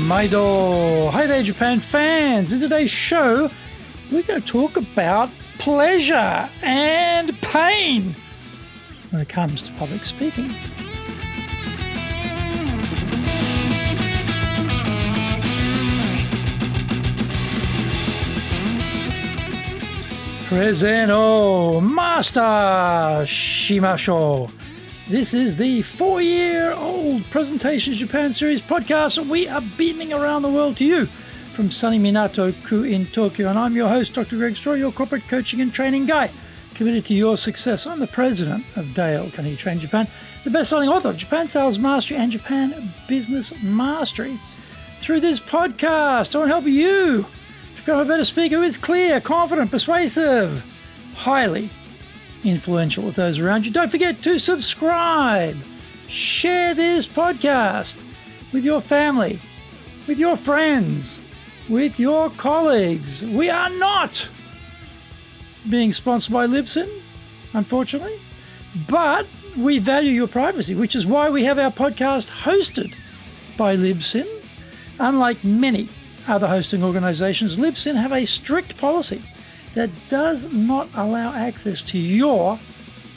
Maido! Hi there, Japan fans! In today's show, we're going to talk about pleasure and pain when it comes to public speaking. Presento Master Shimasho. This is the 4-year-old Presentations Japan Series podcast. We are beaming around the world to you from sunny Minato-ku in Tokyo. And I'm your host, Dr. Greg Straw, your corporate coaching and training guy, committed to your success. I'm the president of Dale Carnegie Training Japan, the best-selling author of Japan Sales Mastery and Japan Business Mastery. Through this podcast, I want to help you to become a better speaker who is clear, confident, persuasive, highly influential with those around you. Don't forget to subscribe. Share this podcast with your family, with your friends, with your colleagues. We are not being sponsored by Libsyn, unfortunately, but we value your privacy, which is why we have our podcast hosted by Libsyn. Unlike many other hosting organizations, Libsyn have a strict policy that does not allow access to your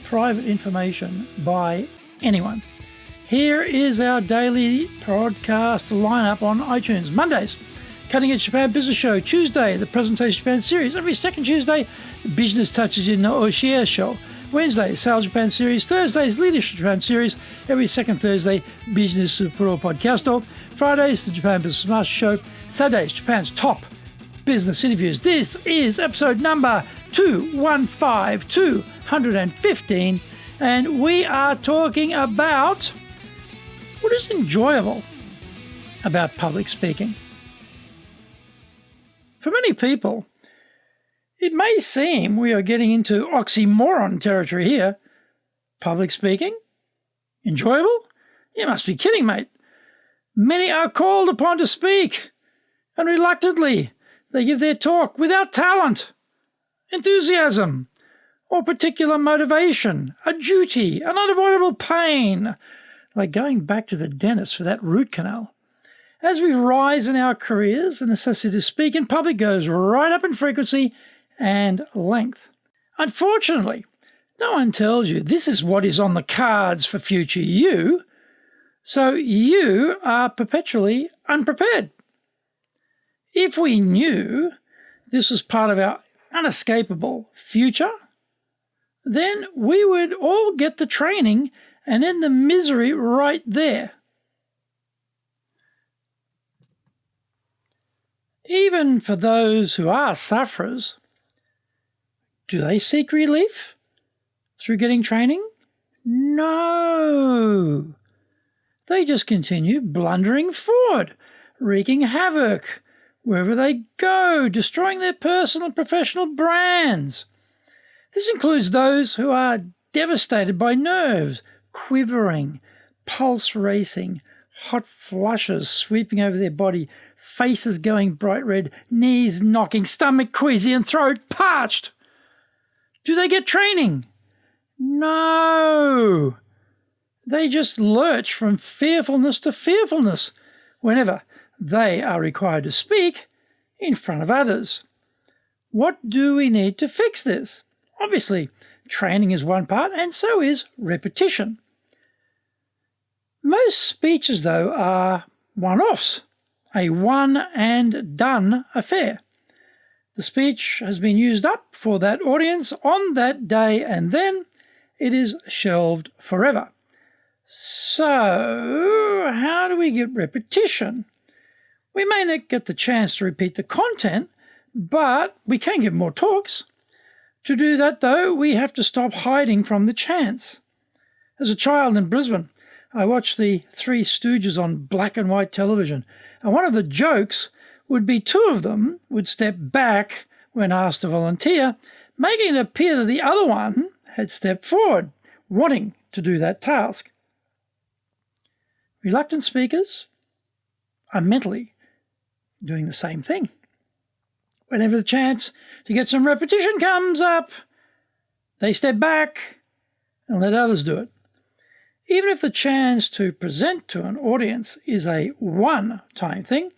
private information by anyone. Here is our daily podcast lineup on iTunes. Mondays, Cutting Edge Japan Business Show. Tuesday, the Presentation Japan Series. Every second Tuesday, Business Touches in the Oshia Show. Wednesday, Sales Japan Series. Thursdays, Leadership Japan Series. Every second Thursday, Business Pro Podcasto. Fridays, the Japan Business Master Show. Saturdays, Japan's top business interviews. This is episode number 215, and we are talking about what is enjoyable about public speaking. For many people, it may seem we are getting into oxymoron territory here. Public speaking? Enjoyable? You must be kidding, mate. Many are called upon to speak, and reluctantly they give their talk without talent, enthusiasm, or particular motivation, a duty, an unavoidable pain, like going back to the dentist for that root canal. As we rise in our careers, the necessity to speak in public goes right up in frequency and length. Unfortunately, no one tells you this is what is on the cards for future you, so you are perpetually unprepared. If we knew this was part of our unescapable future, then we would all get the training and end the misery right there. Even for those who are sufferers, do they seek relief through getting training? No. They just continue blundering forward, wreaking havoc wherever they go, destroying their personal and professional brands. This includes those who are devastated by nerves, quivering, pulse racing, hot flushes sweeping over their body, faces going bright red, knees knocking, stomach queasy, and throat parched. Do they get training? No. They just lurch from fearfulness to fearfulness whenever they are required to speak in front of others. What do we need to fix this? Obviously, training is one part, and so is repetition. Most speeches, though, are one-offs, a one-and-done affair. The speech has been used up for that audience on that day, and then it is shelved forever. So, how do we get repetition? We may not get the chance to repeat the content, but we can give more talks. To do that, though, we have to stop hiding from the chance. As a child in Brisbane, I watched the Three Stooges on black and white television, and one of the jokes would be two of them would step back when asked to volunteer, making it appear that the other one had stepped forward, wanting to do that task. Reluctant speakers are mentally doing the same thing. Whenever the chance to get some repetition comes up, they step back and let others do it. Even if the chance to present to an audience is a one-time thing,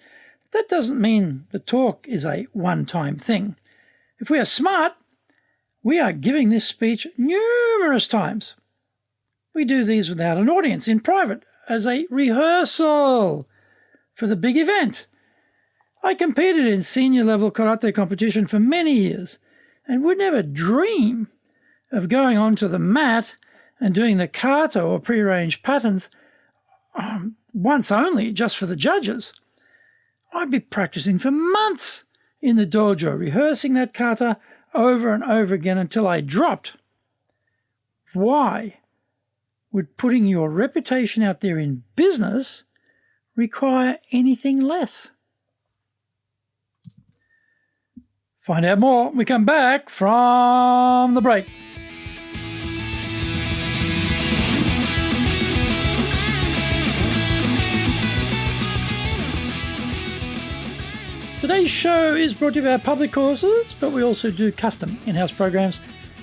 that doesn't mean the talk is a one-time thing. If we are smart, we are giving this speech numerous times. We do these without an audience, in private, as a rehearsal for the big event. I competed in senior-level karate competition for many years and would never dream of going onto the mat and doing the kata or prearranged patterns once only, just for the judges. I'd be practicing for months in the dojo, rehearsing that kata over and over again until I dropped. Why would putting your reputation out there in business require anything less? Find out more when we come back from the break. Today's show is brought to you by our public courses, but we also do custom in-house programs.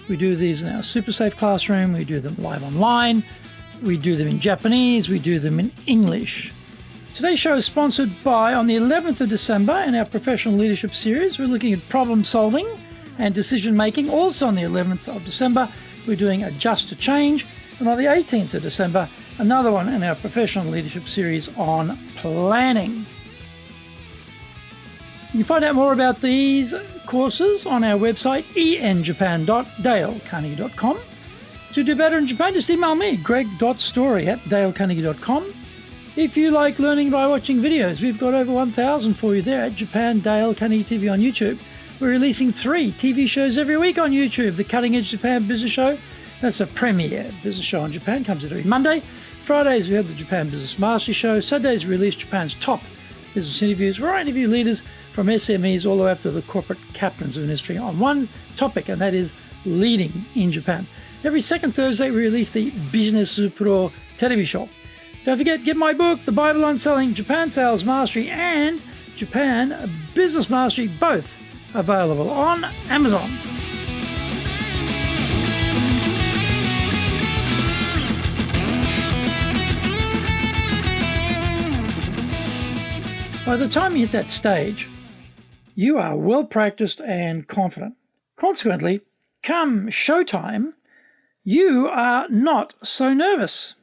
We do these in our Super Safe classroom. We do them live online. We do them in Japanese. We do them in English. Today's show is sponsored by, on the 11th of December, in our Professional Leadership Series, we're looking at problem solving and decision making. Also on the 11th of December, we're doing Adjust to Change. And on the 18th of December, another one in our Professional Leadership Series on planning. You can find out more about these courses on our website, enjapan.dalecarnegie.com. To do better in Japan, just email me, greg.story@dalecarnegie.com. If you like learning by watching videos, we've got over 1,000 for you there at Japan Dale Carnegie TV on YouTube. We're releasing 3 TV shows every week on YouTube. The Cutting Edge Japan Business Show, that's a premiere business show in Japan, comes out every Monday. Fridays, we have the Japan Business Mastery Show. Saturdays, we release Japan's top business interviews, where I interview leaders from SMEs all the way up to the corporate captains of industry on one topic, and that is leading in Japan. Every second Thursday, we release the Business Pro Television Show. Don't forget, get my book, The Bible on Selling, Japan Sales Mastery, and Japan Business Mastery, both available on Amazon. By the time you hit that stage, you are well practiced and confident. Consequently, come showtime, you are not so nervous.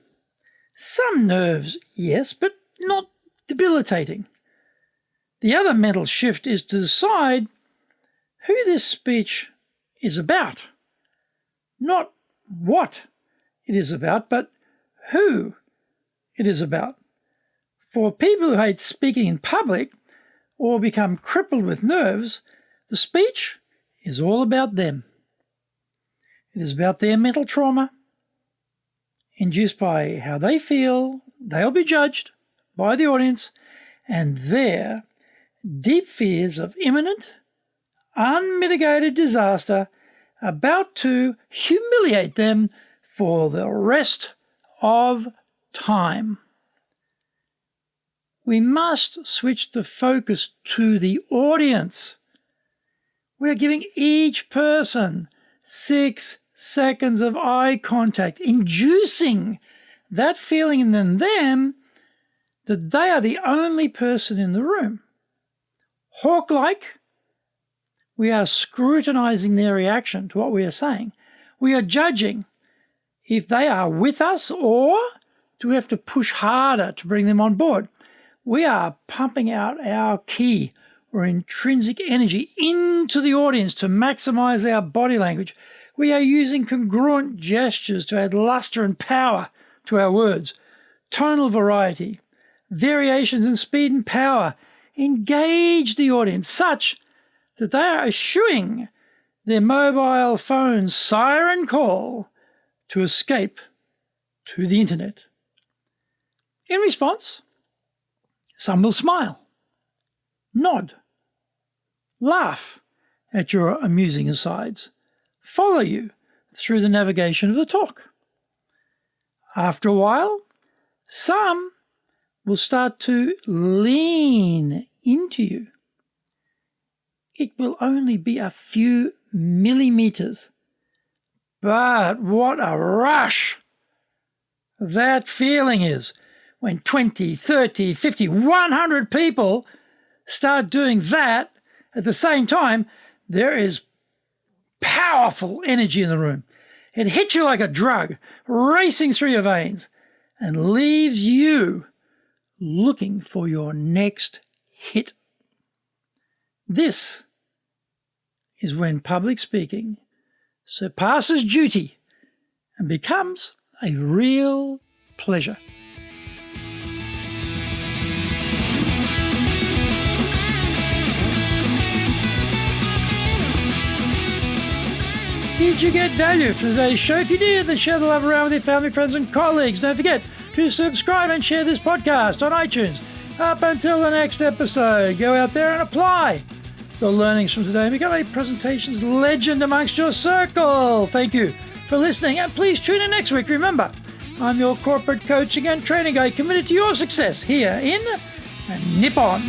Some nerves, yes, but not debilitating. The other mental shift is to decide who this speech is about. Not what it is about, but who it is about. For people who hate speaking in public or become crippled with nerves, the speech is all about them. It is about their mental trauma, induced by how they feel they'll be judged by the audience, and their deep fears of imminent, unmitigated disaster about to humiliate them for the rest of time. We must switch the focus to the audience. We are giving each person 6 seconds of eye contact, inducing that feeling in them that they are the only person in the room. Hawk-like, we are scrutinizing their reaction to what we are saying. We are judging if they are with us, or do we have to push harder to bring them on board. We are pumping out our ki, or intrinsic energy, into the audience to maximize our body language. We are using congruent gestures to add luster and power to our words. Tonal variety, variations in speed and power engage the audience such that they are eschewing their mobile phone's siren call to escape to the internet. In response, some will smile, nod, laugh at your amusing asides, follow you through the navigation of the talk. After a while, some will start to lean into you. It will only be a few millimeters, but what a rush that feeling is when 20, 30, 50, 100 people start doing that at the same time, there is powerful energy in the room. It hits you like a drug, racing through your veins, and leaves you looking for your next hit. This is when public speaking surpasses duty and becomes a real pleasure. Did you get value from today's show? If you did, then share the love around with your family, friends, and colleagues. Don't forget to subscribe and share this podcast on iTunes. Up until the next episode, go out there and apply the learnings from today and become a presentations legend amongst your circle. Thank you for listening, and please tune in next week. Remember, I'm your corporate coaching and training guy committed to your success here in Nippon.